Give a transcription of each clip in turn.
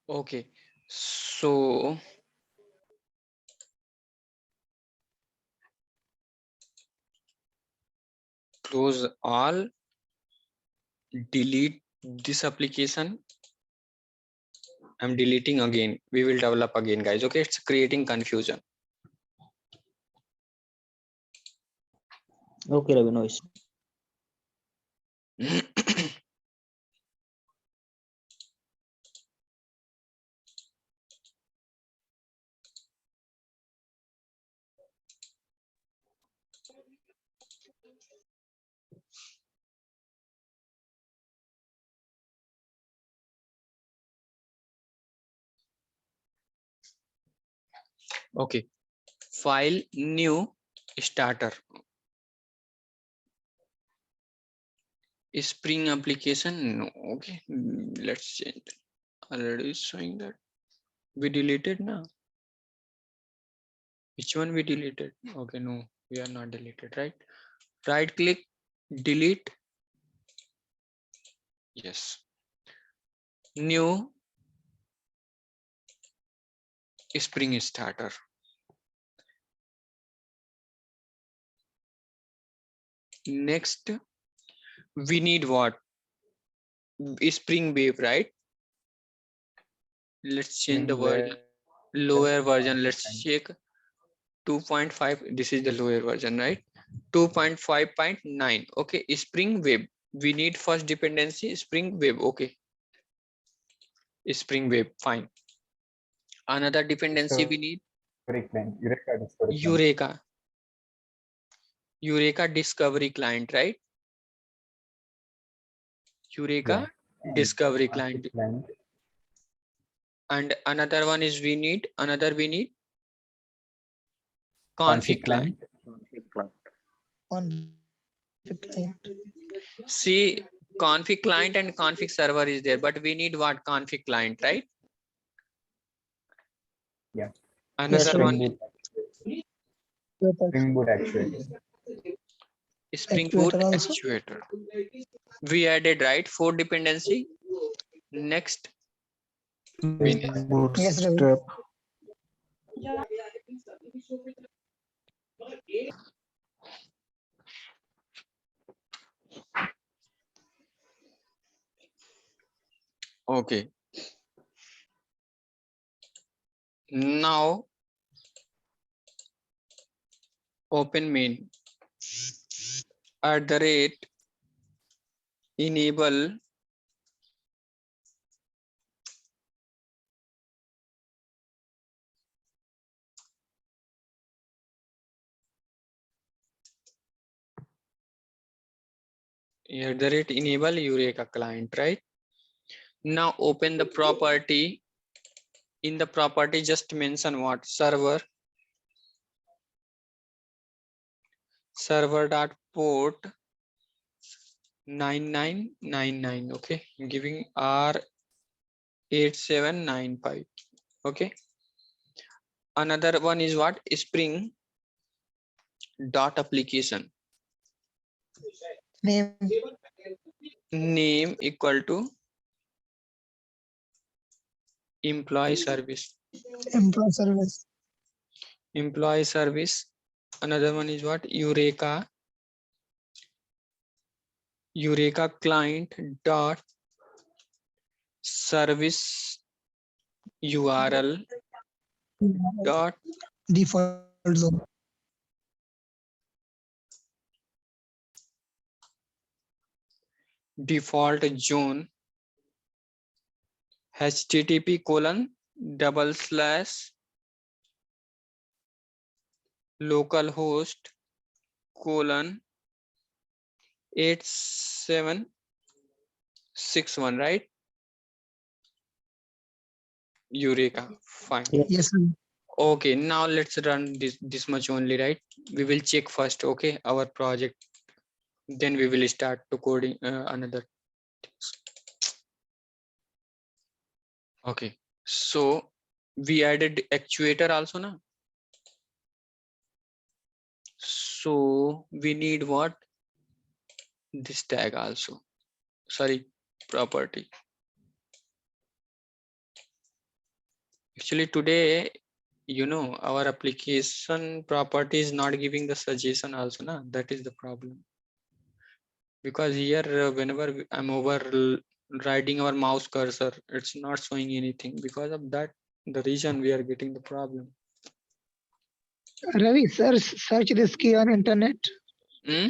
Okay, so close all, delete this application. I'm deleting again. We will develop again, guys. Okay, it's creating confusion. Okay, Ravi, no issue. Okay, file new starter. Spring application. No. Okay, let's change. Already showing that we deleted now. Which one we deleted? Okay, no, we are not deleted, right? Right click, delete. Yes. New spring starter. Next, we need what? Spring wave, right? Let's change the Spring version. Web Lower version. Let's 2.5. check 2.5. This is the lower version, right? 2.5.9. Okay, spring web. We need first dependency spring web. Okay, spring web. Fine. Another dependency we need Discovery client, Eureka Discovery client. Eureka. Eureka discovery client, right? Eureka Yeah. discovery And client. client. And another one is we need config Config client. client. Config client. See, config client and config server is there, but we need what? Config client, right? Yeah. Another Yes, one, Spring Boot actually. Spring Boot actuator also. actuator. We added, right? 4 dependency. Next, we need Yes, Ravi. Bootstrap. okay. Now open main @ enable enable Eureka client, right? Now open the property. In the property, just mention what? Server dot port 9999. Okay, giving R8795. Okay, another one is what? Spring dot application Name. name equal to employee service. Employee service. Another one is what? Eureka client dot service URL dot Default zone. default zone http:// localhost 8761, right? Eureka. Fine. Yes, Ravi. Okay, now let's run this much only, right? We will check first, okay, our project. Then we will start to coding another things. Okay, so we added actuator also now. So we need what? This tag also. Sorry, property. Actually today, you know, our application property is not giving the suggestion also, na? That is the problem. Because here, whenever I'm over riding our mouse cursor, it's not showing anything. Because of that, the reason we are getting the problem. Ravi, search this key on internet. Hmm?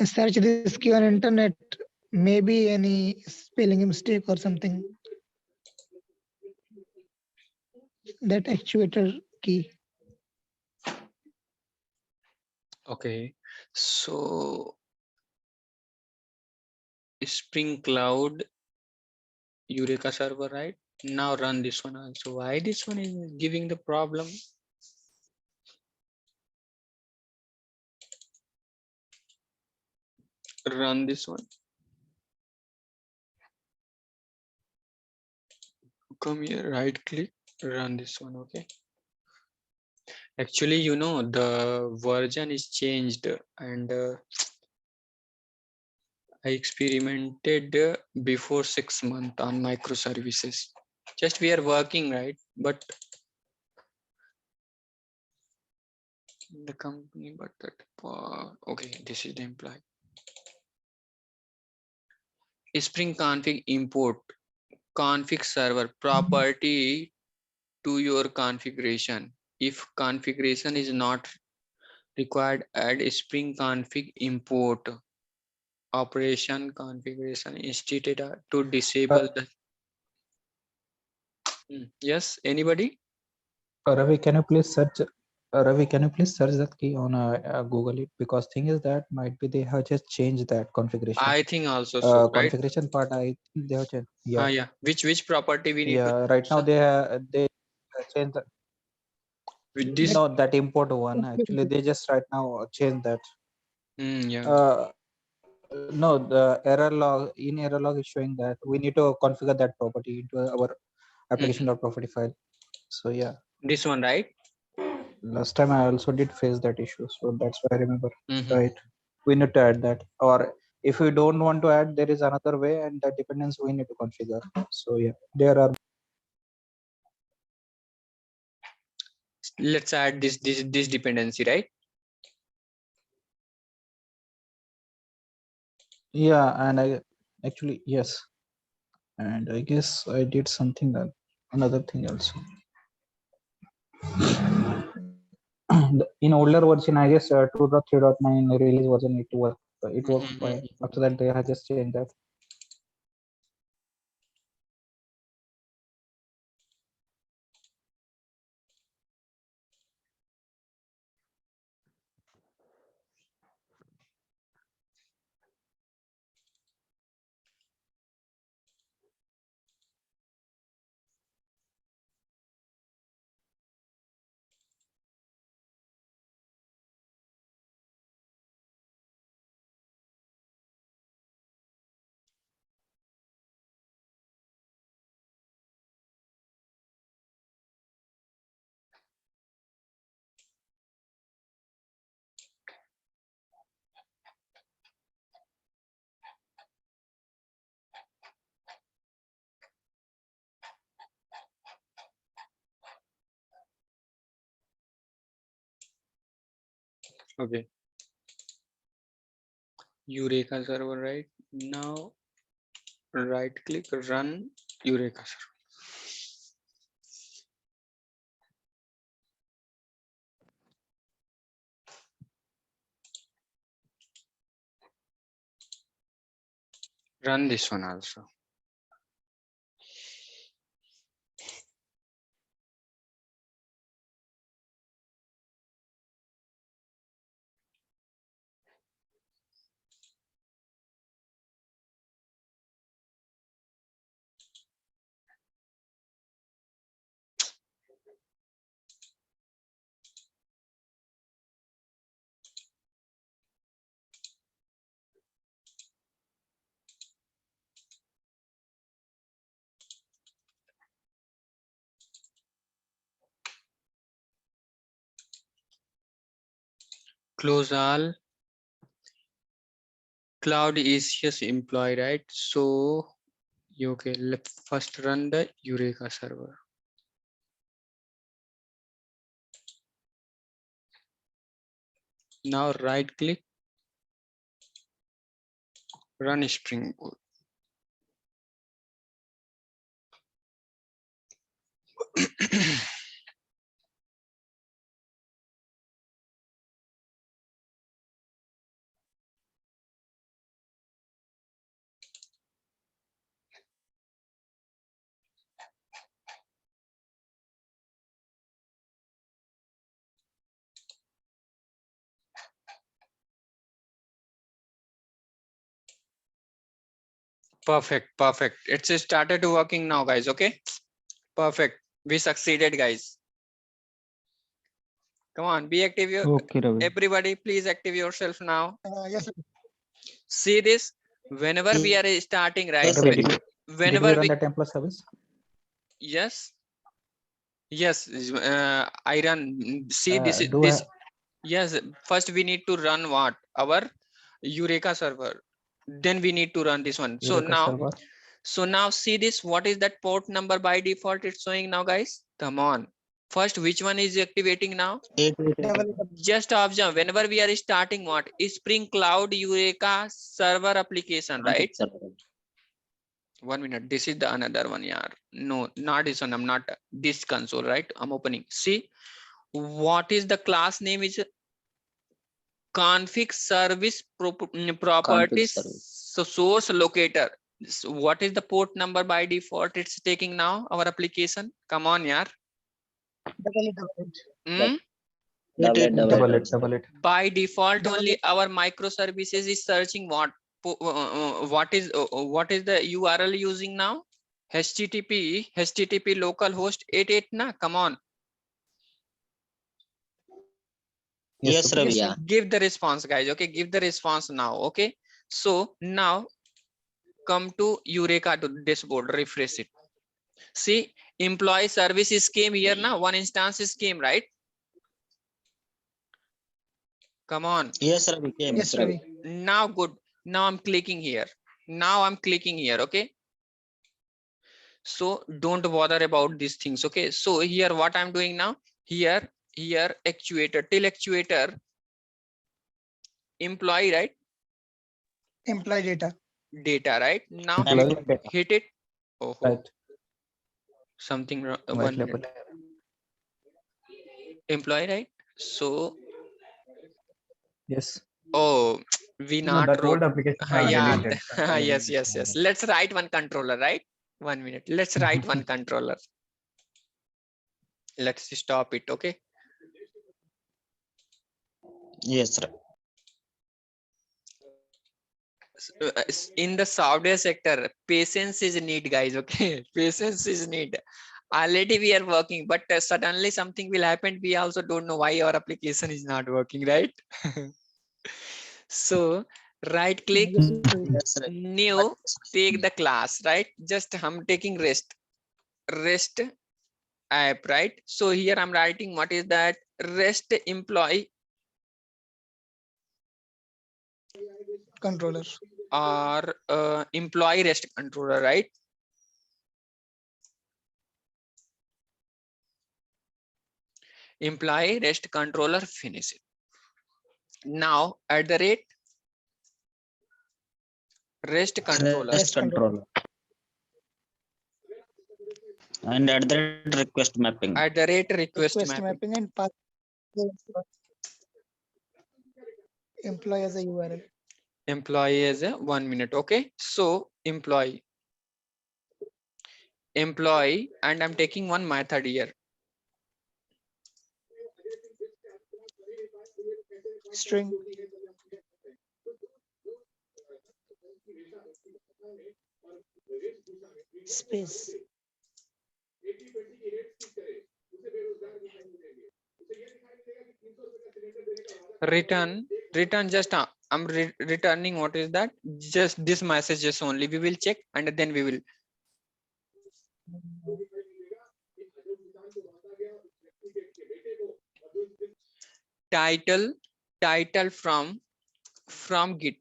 Search this key on internet. Maybe any spelling mistake or something. That actuator key. Okay. So Spring Cloud Eureka server, right? Now run this one also. Why this one is giving the problem? Run this one. Come here, right click, run this one. Okay. Actually, you know, the version is changed and I experimented before 6 months on microservices. Just we are working, right? But the company, but that okay, this is the employee. Spring config import config server property to your configuration. If configuration is not required, add Spring config import operation configuration instead to disable the. Yes, anybody? Ravi, can you please search? Ravi, can you please search that key on Google it? Because thing is that might be they have just changed that configuration. I think also so, right? Configuration part, I think they have changed. Yeah. Yeah. Which property we need to? Yeah. Right now they changed the, With this. no, that import one. Actually, they just right now changed that. Yeah. No, the error log in error log is showing that we need to configure that property into our application.property file. So yeah, This one, right? last time I also did face that issue, so that's why I remember. Mhm. Right, we need to add that, or if we don't want to add, there is another way, and that dependence we need to configure. So yeah, there are. Let's add this dependency, right? Yeah, and I actually yes, and I guess I did something that another thing also. In older version, I guess 2.3.9 release version it worked. It worked fine. After that, they have just changed that. Okay. Eureka server, right? Now right click, run Eureka server. Run this one also. Close all. Cloud ECS employee, right? So Okay, let's first run the Eureka server. Now right click, run Springboard. Perfect. It's started working now, guys. Okay, perfect. We succeeded, guys. Come on, be active. Okay, Ravi. Everybody, please active yourself now. Yes, See this. Whenever we are starting, right? Yes, Ravi, Ravi. did Whenever we run we, the template service? yes, I run. See this. Do This. Yes. First, we need to run what? Our Eureka server. Then we need to run this one. So Eureka now. server? So now see this, what is that port number by default it's showing now, guys? Come on. First, which one is activating now? 888. Just observe, whenever we are starting what? Spring Cloud Eureka server application, right? Server. 1 minute, this is the another one, yeah. No, not this one, I'm not this console, right? I'm opening. See, what is the class name is config service properties. service. So source locator. So what is the port number by default it's taking now, our application? Come on, yaar. Hmm? Double it. By default, only our microservices is searching what? What is the URL using now? HTTP localhost 88 na? Come on. Yes, Ravi. Yeah. Give the response, guys. Okay, give the response now. Okay, so now come to Eureka to dashboard, refresh it. See, employee services came here now. One instance is came, right? Come on. Yes, Ravi. Yes, Ravi. Now good. Now I'm clicking here. Now I'm clicking here. Okay. So don't bother about these things. Okay. So here what I'm doing now, here actuator, till actuator, employee, right? Employee data. Right? Now hit it. Oh, Right. something wrong. White One label. minute. Employee, right? So Yes. oh, we No, not that wrote. old application are Yeah. deleted. Yes. Let's write one controller, right? 1 minute. Let's write one controller. Let's stop it. Okay. Yes, Ravi. In the software sector, patience is need, guys. Okay. Patience is need. Already we are working, but suddenly something will happen. We also don't know why our application is not working, right? So right click, Yes, Ravi. new, take the class, right? Just I'm taking rest app, right? So here I'm writing what is that REST employee Controller. or employee REST controller, right? Employee REST controller, finish it. Now at the rate REST controller. REST controller. And at the request mapping. At the rate request Request mapping. mapping and pass employee as a URL. Employee as a 1 minute. Okay. So employee, and I'm taking one method here. String. Space. Return just I'm returning what is that, just this messages only. We will check and then we will title from Git.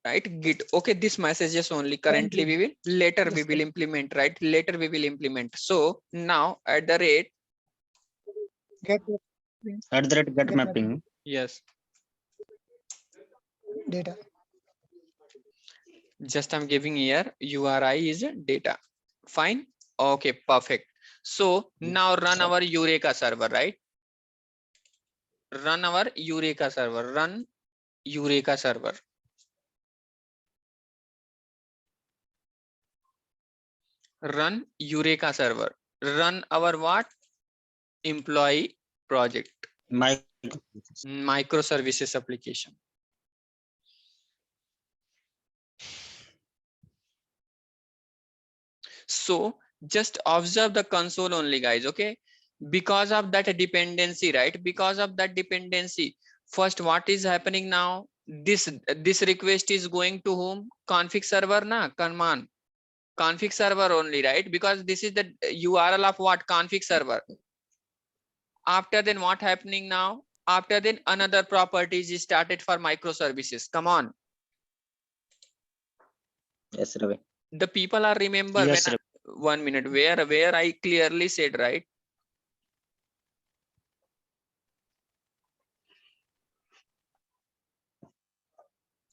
right? Git. Okay, this messages only currently we will, later we Yes, will sir. implement, right? Later we will implement. So now at the rate, Get At the rate get Get mapping. yes, data. just I'm giving here URI is data. Fine. Okay, perfect. So now run our Eureka server, right? Run our Eureka server. Run Eureka server. Run Eureka server. Run our what? Employee project. Microservices application. So just observe the console only, guys. Okay, because of that dependency, right? Because of that dependency, first what is happening now? This request is going to whom? Config server, na? Come on, config server only, right? Because this is the URL of what? Config server. After then what happening now? After then another properties is started for microservices. Come on, Yes, Ravi. the people are remember Yes, when Ravi. 1 minute where I clearly said, right?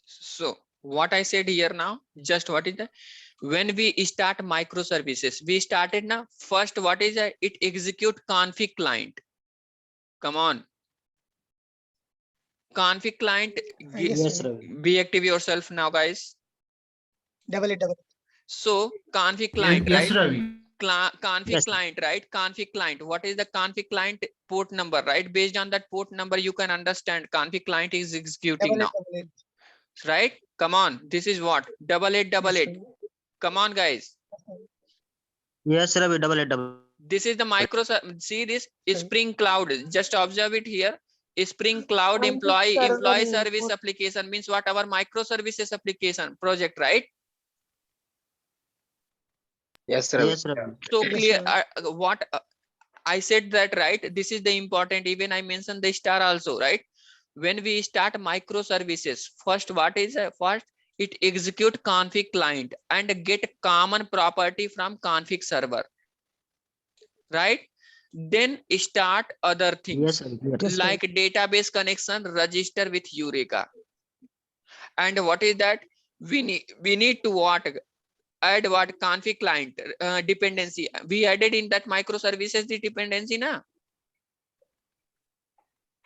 So what I said here now, just what is that? When we start microservices, we started now. First, what is that? It execute config client. Come on, config client. Yes, Yes, Ravi. Ravi. Be active yourself now, guys. Double it. So config client, Yes, right? Ravi. Config Yes. client, right? Config client. What is the config client port number, right? Based on that port number, you can understand config client is executing now, right? Come on, this is what? 8888. Come on, guys. Yes, Ravi. Double it. This is the Microsoft. See this Spring Cloud. Just observe it here. Spring Cloud employee service application means what? Our microservices application project, right? Yes, Ravi. Yes, Ravi. So Yes, clear. Ravi. What I said that, right? This is the important. Even I mentioned the star also, right? When we start microservices, first what is first? It execute config client and get common property from config server, right? Then start other things Yes, Ravi. Yes, sir. like database connection, register with Eureka. And what is that? We need to what? Add what? Config client dependency. We added in that microservices the dependency, na?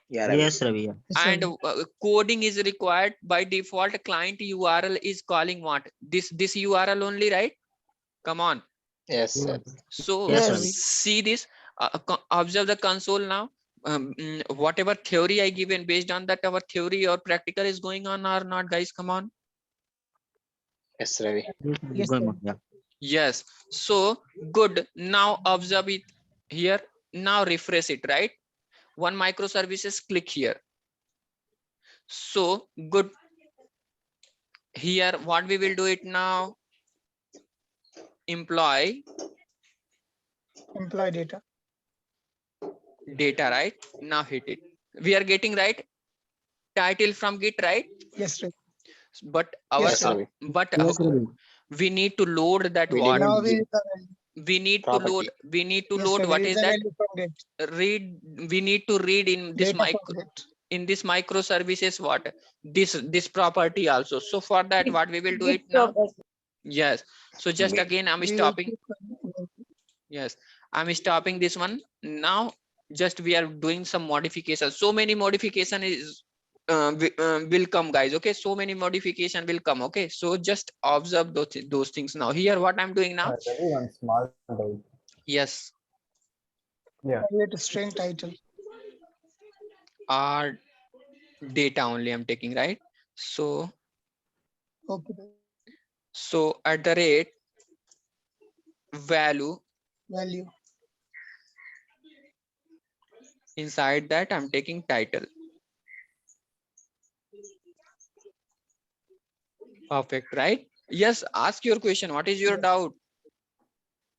Yeah, Ravi. Yes, Ravi. Yeah. Yes, And Ravi. coding is required by default. Client URL is calling what? This URL only, right? Come on. Yes, sir. So Yes, Ravi. see this, observe the console now. Whatever theory I given, based on that our theory or practical is going on or not, guys? Come on. Yes, Ravi. Yes, Going sir. on. Yeah. Yes. So good. Now observe it here. Now refresh it, right? One microservices, click here. So good. Here what we will do it now? Employee Data. data, right? Now hit it. We are getting right title from Git, right? Yes, Ravi. But our Yes, Ravi. Yes, Ravi. we need to load that We what? Now didn't give We need to property. load. We need to Yes, load. sir. What Read is the that? value from Git. Read. We need to read in this Data from Git. in this microservices what? This property also. So for that, what we will do it now? Yes. So just We- again, I'm We will stopping. keep- Yes, I'm stopping this one now. Just we are doing some modifications. So many modification is will come, guys. Okay, so many modification will come. Okay, so just observe those things now. Here, what I'm doing now? Very one small doubt. Yes, Private string title. our data only I'm taking, right? So Okay. at the rate value, Value. inside that I'm taking title. Perfect, right? Yes, ask your question. What is your doubt?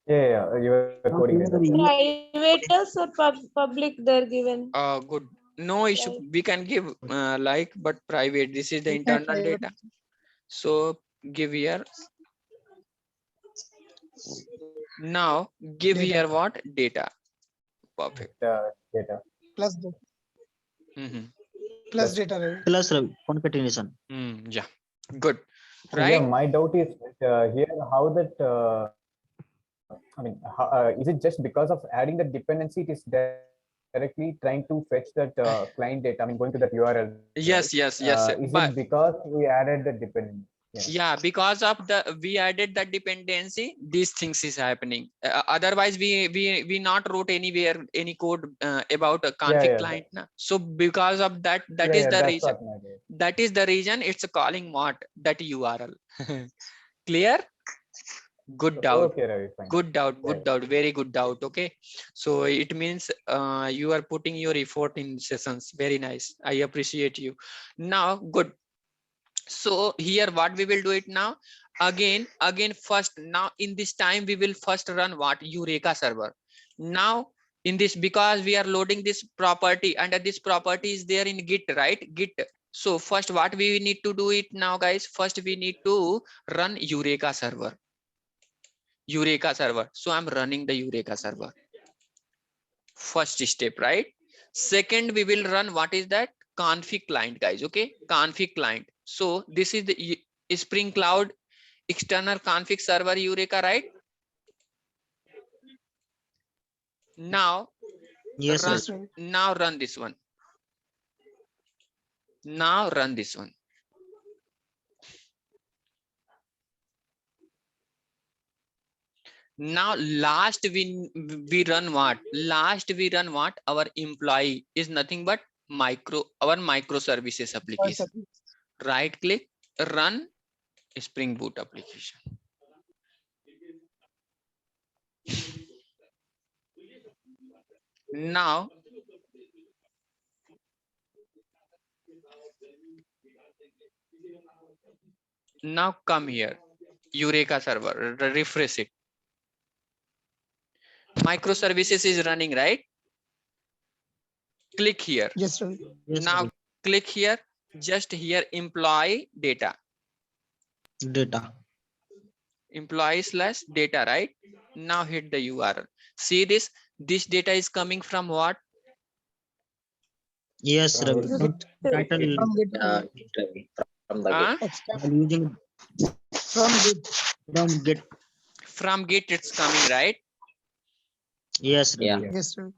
Yeah, you were coding it. Privates or public they're given. Good. No issue. We can give like, but private. This is the We can internal private. data. So give here. Now give Data. here what? Data. Perfect. Data. Plus the Mhm. plus data, Ravi. Plus Ravi, concatenation. Yeah, good. So, yeah, Right? my doubt is here how that I mean, is it just because of adding the dependency, it is directly trying to fetch that client data? I mean, going to that URL. Yes, Right? yes, yes. Is But it because we added the dependency? yeah, because of we added the dependency, these things is happening. Otherwise we not wrote anywhere any code about a config Yeah, client na. So because of that, that yeah, is yeah, the that's reason. what my doubt. That is the reason it's calling what? That URL. Clear? Good doubt. Okay, Ravi, fine. Good doubt, good Yeah. doubt, very good doubt. Okay, so it means you are putting your effort in sessions. Very nice, I appreciate you. Now good. So here what we will do it now, again first, now in this time we will first run what? Eureka server. Now in this, because we are loading this property, and this property is there in Git, right? Git. So first what we need to do it now, guys, first we need to run Eureka server. Eureka server. So I'm running the Eureka server. First step, right? Second, we will run what is that? Config client, guys. Okay, config client. So this is the Spring Cloud external config server Eureka, right? Now Yes, run, Ravi. now run this one. Now run this one. Now last we run what? Last we run what? Our employee is nothing but our microservices application. Right click, run Spring Boot application. Now come here, Eureka server, refresh it. Microservices is running, right? Click here. Yes, Ravi. Yes, Now Ravi. click here, just here employee data. Data. Employee slash data, right? Now hit the URL. See this data is coming from what? Yes, From Ravi. Git. Title. From Git. Git, Ravi. From the Huh? While using From Git. from Git. From Git it's coming, right? Yes, Yeah. Ravi. Yes, Ravi.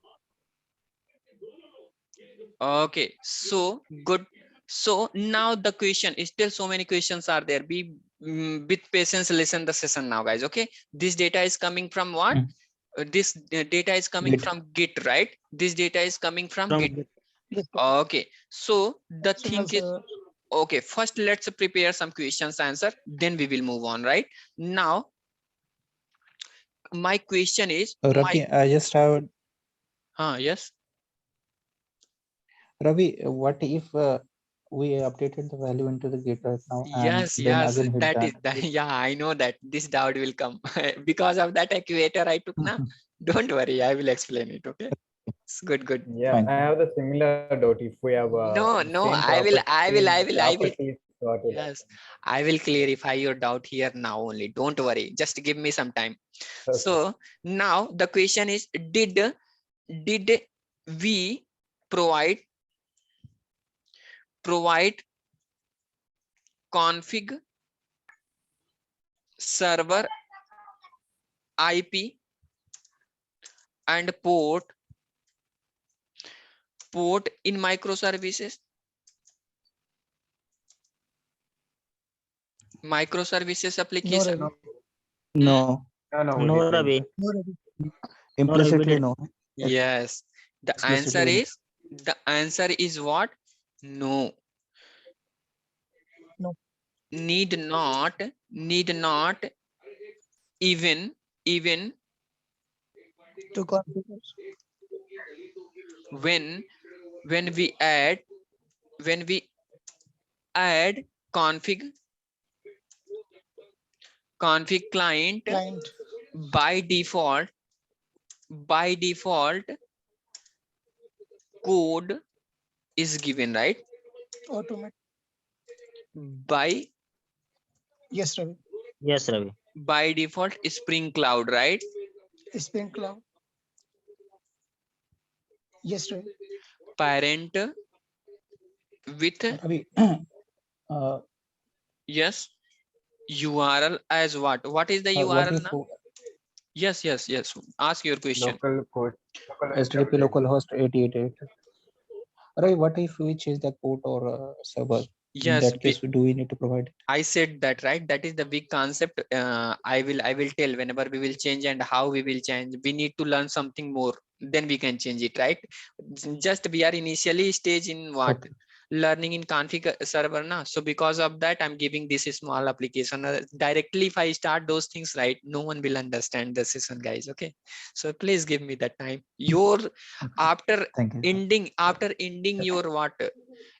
Okay, so good. So now the question is still, so many questions are there. Be with patience, listen the session now, guys. Okay, this data is coming from what? This data is coming Git. from Git, right? This data is coming from From Git. Git. Yes, Okay, so the external thing is, server. okay, first let's prepare some questions answer, then we will move on. Right now my question is, Ravi, I just have yes, Ravi. What if we updated the value into the Git right now, and yes, then yes, again hit that that? is that. Yeah, I know that this doubt will come because of that activator I took now. Don't worry, I will explain it. Okay, it's good. Yeah, Fine. I have the similar doubt. If we have No, the no, same I will properties, what will yes, happen? I will clarify your doubt here now only. Don't worry, just give me some time. Okay. So now the question is, did we provide config server IP and port in microservices? Microservices No, application? Ravi. No, No, we No, didn't. Ravi. No, Ravi. No, Ravi. We implicitly did. no. Yes. The Explicitly answer is what? No. No. Need not even To configure. when we add config client, Client. by default code is given, right? Automatic. By Yes, Ravi. Yes, Ravi. By default, Spring Cloud, right? Spring Cloud. Yes, Ravi. Parent with, Ravi, yes, URL as what? What is the what URL if now? Yes, yes, yes. Ask your question. Local code. HTTP localhost 8088? Ravi, what if we change the port or server? In Yes, that case, do we need to provide it? I said that, right? That is the big concept. I will tell whenever we will change and how we will change. We need to learn something more, then we can change it, right? Just we are initially stage in what? Okay. Learning in config server now. So because of that, I'm giving this small application. Directly, if I start those things, right, no one will understand the session, guys. Okay. So please give me that time. Your after Thank you. ending your what?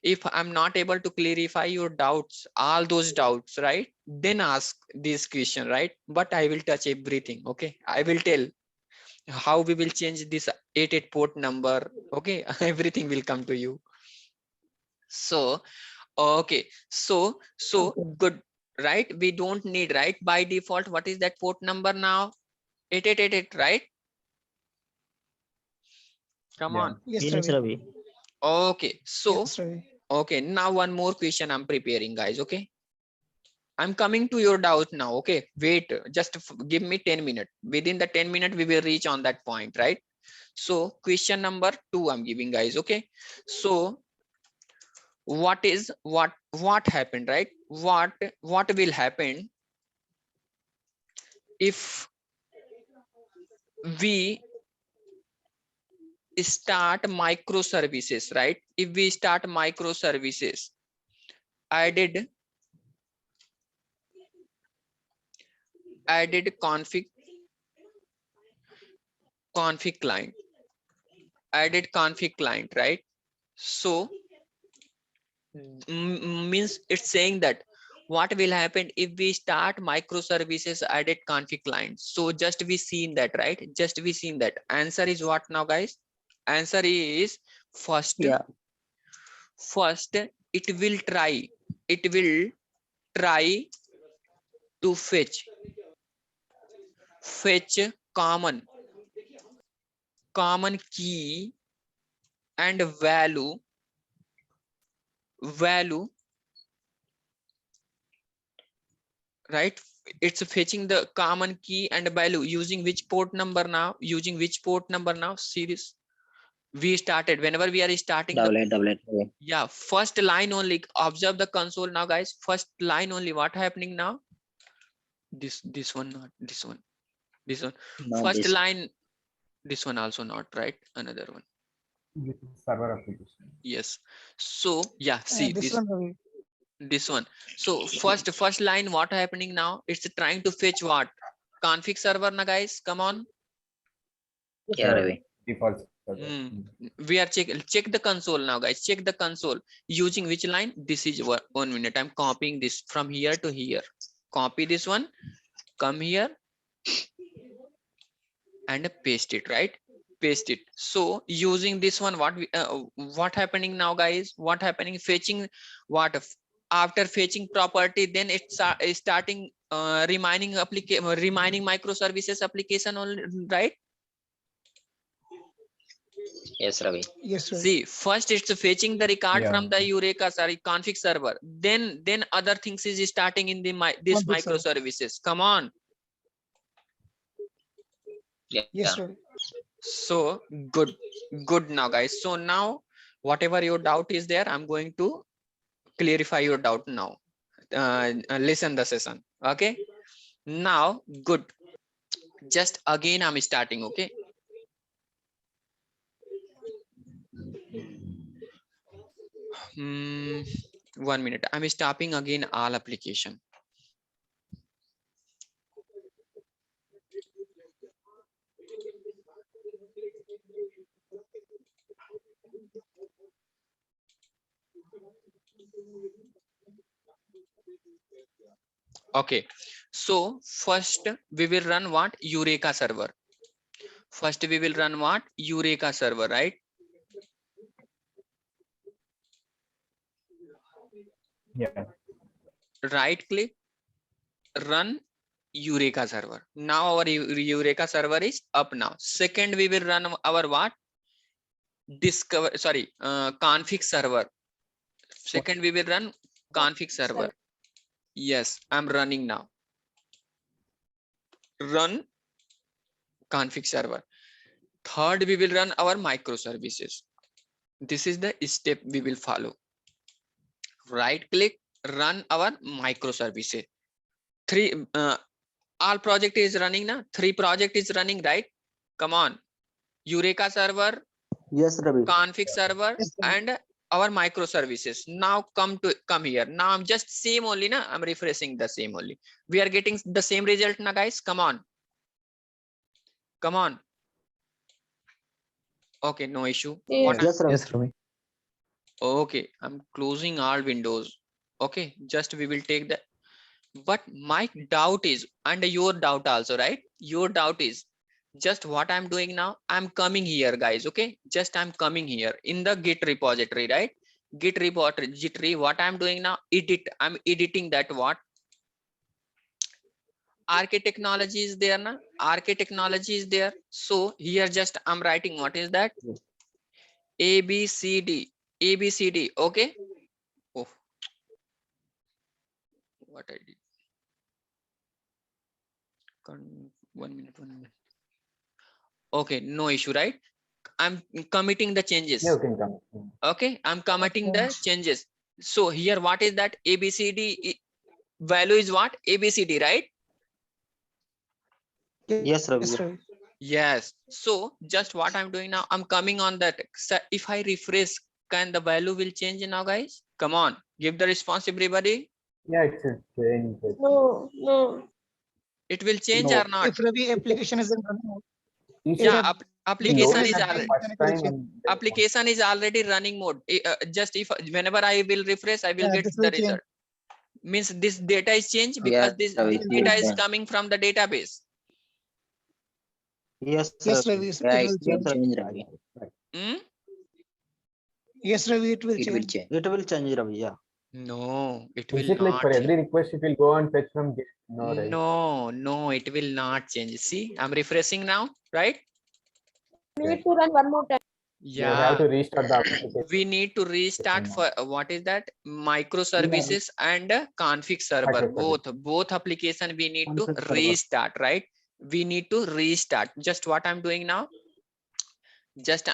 If I'm not able to clarify your doubts, all those doubts, right, then ask this question, right? But I will touch everything. Okay, I will tell how we will change this 88 port number. Okay, everything will come to you. So okay, so Okay. good, right? We don't need, right, by default. What is that port number now? 8888, right? Come Yeah. on. Yes, Yes, Ravi. Ravi. Okay, so Yes, Ravi. okay, now one more question I'm preparing, guys. Okay, I'm coming to your doubt now. Okay, wait, just give me 10 minutes. Within the 10 minutes, we will reach on that point, right? So question number 2 I'm giving, guys. Okay, so what happened, right? What will happen if we start microservices, right? If we start microservices, added config client, added config client, right? So means it's saying that what will happen if we start microservices added config client. So just we seen that, right? Just we seen that. Answer is what now, guys? Answer is first Yeah. it will try to fetch common key and value right? It's fetching the common key and value using which port number now? Using which port number now? See this. We started whenever we are starting the, Double it. Ravi. yeah, first line only. Observe the console now, guys. First line only. What happening now? This one, not this one. This one. Not First this. line. This one also not, right? Another one. This is server application. Yes. So yeah, see This this. one, Ravi. This one. So first line, what happening now? It's trying to fetch what? Config server na, guys. Come on. Yeah, Ravi. Default server. We are check the console now, guys. Check the console using which line? This is 1 minute. I'm copying this from here to here. Copy this one, come here and paste it, right? Paste it. So using this one, what happening now, guys? What happening? Fetching what? After fetching property, then it's starting reminding microservices application only, right? Yes, Ravi. Yes, Ravi. See, first it's fetching the record Yeah. from the Eureka config server. Then other things is starting in the this Config server. microservices. Come on. Yeah. Yes, Ravi. So good now, guys. So now whatever your doubt is there, I'm going to clarify your doubt now. Listen the session. Okay. Now good. Just again I'm starting. Okay. 1 minute. I'm stopping again all application. Okay, so first we will run what? Eureka server. First we will run what? Eureka server, right? Yeah. Right click, run Eureka server. Now our Eureka server is up now. Second, we will run our what? Config server. Second, we will run config server. Yes, I'm running now. Run config server. Third, we will run our microservices. This is the step we will follow. Right click, run our microservices. All project is running now. 3 project is running, right? Come on. Eureka server, Yes, Ravi. config server, Yes, Ravi. and our microservices. Now come here. Now I'm just same only na. I'm refreshing the same only. We are getting the same result now, guys. Come on. Come on. Okay, no issue. Yes. Yes, Ravi. Yes, Ravi. Okay, I'm closing all windows. Okay, just we will take the. But my doubt is, and your doubt also, right? Your doubt is just what I'm doing now. I'm coming here, guys. Okay, just I'm coming here in the Git repository, right? Git repository. What I'm doing now? I'm editing that what? RK technology is there na? RK technology is there. So here just I'm writing what is that? ABCD. ABCD. Okay. Oh, what I did. 1 minute. Okay, no issue, right? I'm committing the changes. You can come. Okay, I'm committing the changes. So here, what is that? ABCD value is what? ABCD, right? Yes, Ravi. Yes, Ravi. Yes. So just what I'm doing now, I'm coming on that. So if I refresh, can the value will change now, guys? Come on, give the response, everybody. Yeah, it should change it. No, no. It will change No. or not? If Ravi application isn't running, You If should Yeah, the application window is is already. active, first then it will time change. and Application is already running mode. Just if whenever I will refresh, I will Yeah, get this the will change. result. Means this data is changed Yeah, because this Ravi, data will is change. coming from the database. Yes, Yes, Ravi. Ravi, it Yeah, will it will change. change, Ravi. Hmm? Yes, Ravi, it will It will change. change. It will change, Ravi. Yeah. No, it is will it like not. for every request it will go and fetch from Git? No, right? No, it will not change. See, I'm refreshing now, right? Need to run one more time. You have Yeah, to restart the application. we need to restart now. for what is that? Microservices and config server. Microservice. Both application we need to Config server. restart, right? We need to restart. Just what I'm doing now. Just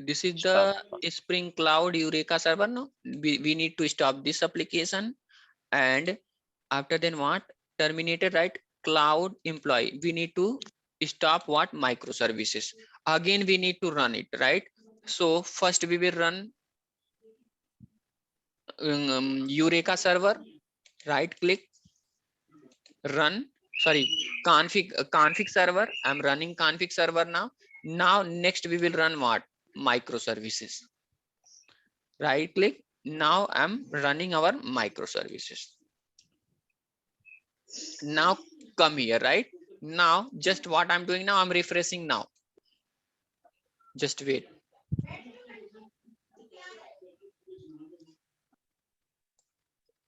this is the Spring Cloud Eureka server. No, we need to stop this application, and after then what? Terminated, right? Cloud employee. We need to stop what? Microservices. Again, we need to run it, right? So first we will run Eureka server. Right click, run. Sorry, config server. I'm running config server now. Now next we will run what? Microservices. Right click. Now I'm running our microservices. Now come here, right? Now just what I'm doing now, I'm refreshing now. Just wait.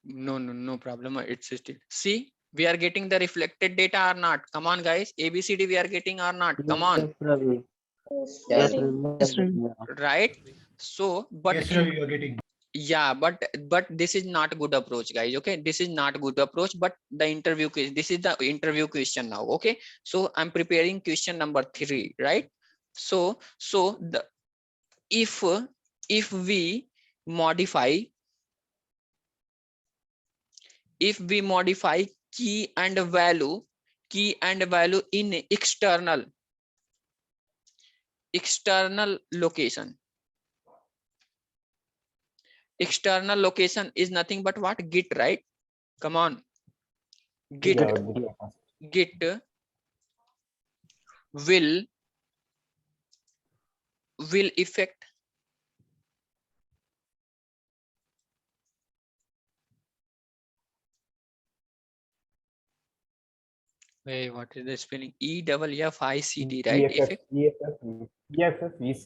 No problem. It's still. See, we are getting the reflected data or not? Come on, guys. ABCD we are getting or not? Come on. Yes, Ravi. Yes, Yes, getting. Ravi. Yes, Ravi. Right? So, but yeah, but this is not a good approach, guys. Okay, this is not a good approach. But the interview, this is the interview question now. Okay, so I'm preparing question number 3, right? So the if we modify key and value in external location. External location is nothing but what? Git, right? Come on. Git will affect wait, what is the spelling? EFFICT, right? Effect. EFFECT. EFF. EFF.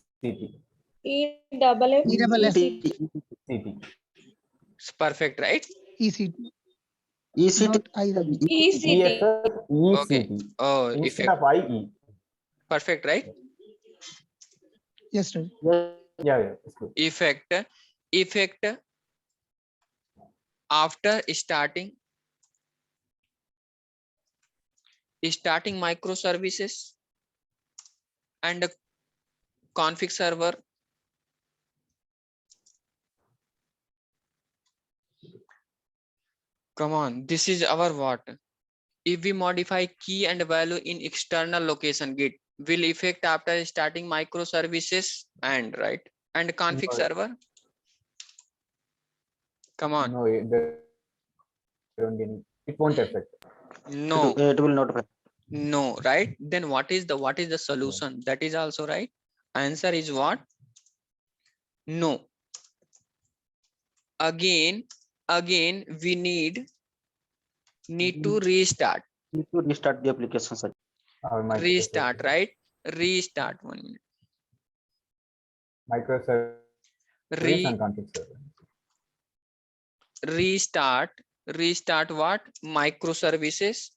CT. Perfect, right? ECT. ECT. Not I, Ravi. ECT. ESS, Okay. ECT. Oh, Instead effect. of IE. Perfect, right? Yes, Ravi. Yeah, it's good. Effect after starting microservices and a config server. Come on, this is our what? If we modify key and value in external location Git, will effect after starting microservices and right and config No. server. Come on. No, there don't be any. It won't affect. No, It will not affect. no, right? Then what is the solution? That is also right. Answer is what? No. Again, we need to restart. Need to restart the application. Sir. Our Restart, right? Restart 1 minute. Microservice and config server. Restart what? Microservices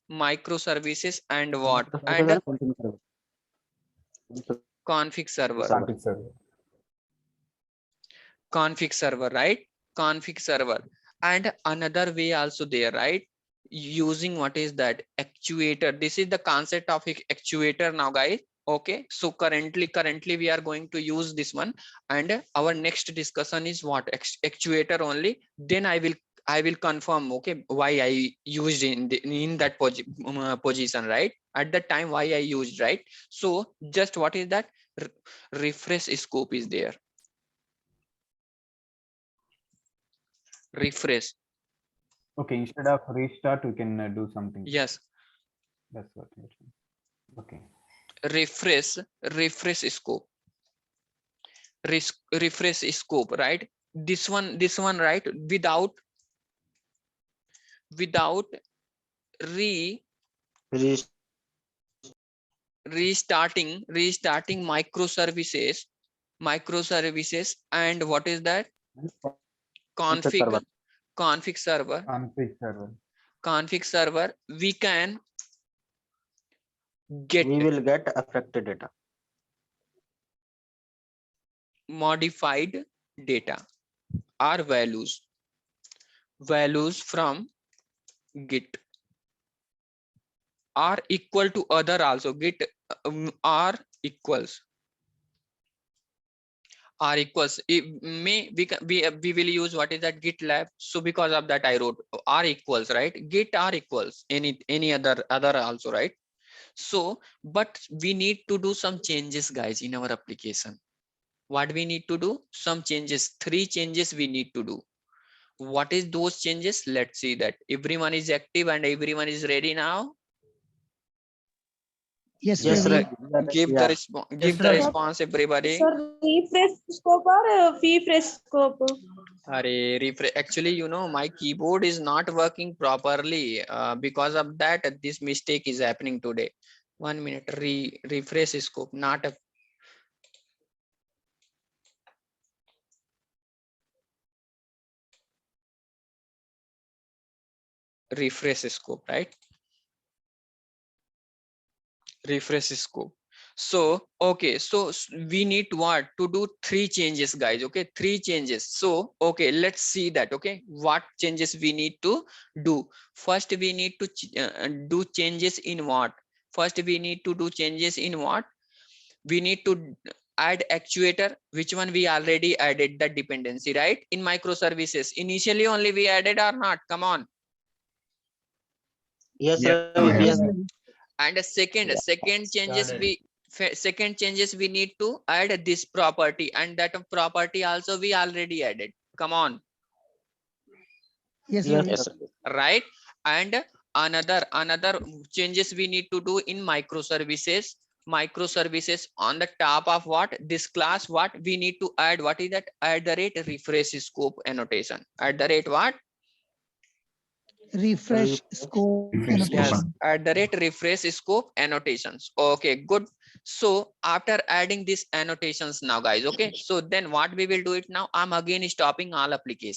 and what? And config server. Config server, right? Config server. And another way also there, right? Using what is that? Actuator. This is the concept of actuator now, guys. Okay, so currently we are going to use this one, and our next discussion is what? Actuator only. Then I will confirm, okay, why I used in that position, right? At that time why I used, right? So just what is that? Refresh scope is there. Refresh. Okay, instead of restart, we can do something. Yes. That's what. Okay. Refresh scope. Refresh scope, right? This one, right? Without restarting microservices and what is that? Config server. We can get We will get affected data. modified data or values from Git are equal to other also. Git are equals. We will use what is that? GitLab. So because of that I wrote are equals, right? Git are equals any other also, right? So but we need to do some changes, guys, in our application. What we need to do? Some changes. 3 changes we need to do. What is those changes? Let's see that. Everyone is active and everyone is ready now. Yes, Yes, Ravi. Ravi. Give the response, everybody. Sir, refresh scope or refresh scope? Actually, my keyboard is not working properly. Because of that, this mistake is happening today. 1 minute. Refresh scope. Not a refresh scope, right? Refresh scope. So okay, so we need what to do? 3 changes, guys. Okay, 3 changes. So okay, let's see that. Okay, what changes we need to do? First we need to do changes in what? First we need to do changes in what? We need to add actuator. Which one? We already added that dependency, right? In microservices initially only we added or not? Come on. Yes, Yeah. Ravi. Yes, Yes. Ravi. And a second changes we need to add this property, and that property also we already added. Come on. Yes, Yes, Ravi. Ravi. Right? And another changes we need to do in microservices on the top of what? This class. What we need to add? What is that? @refresh scope annotation. What? Refresh scope Yes, annotation. @refresh scope annotations. Okay, good. So after adding these annotations now, guys, okay, so then what we will do it now? I'm again stopping all applications.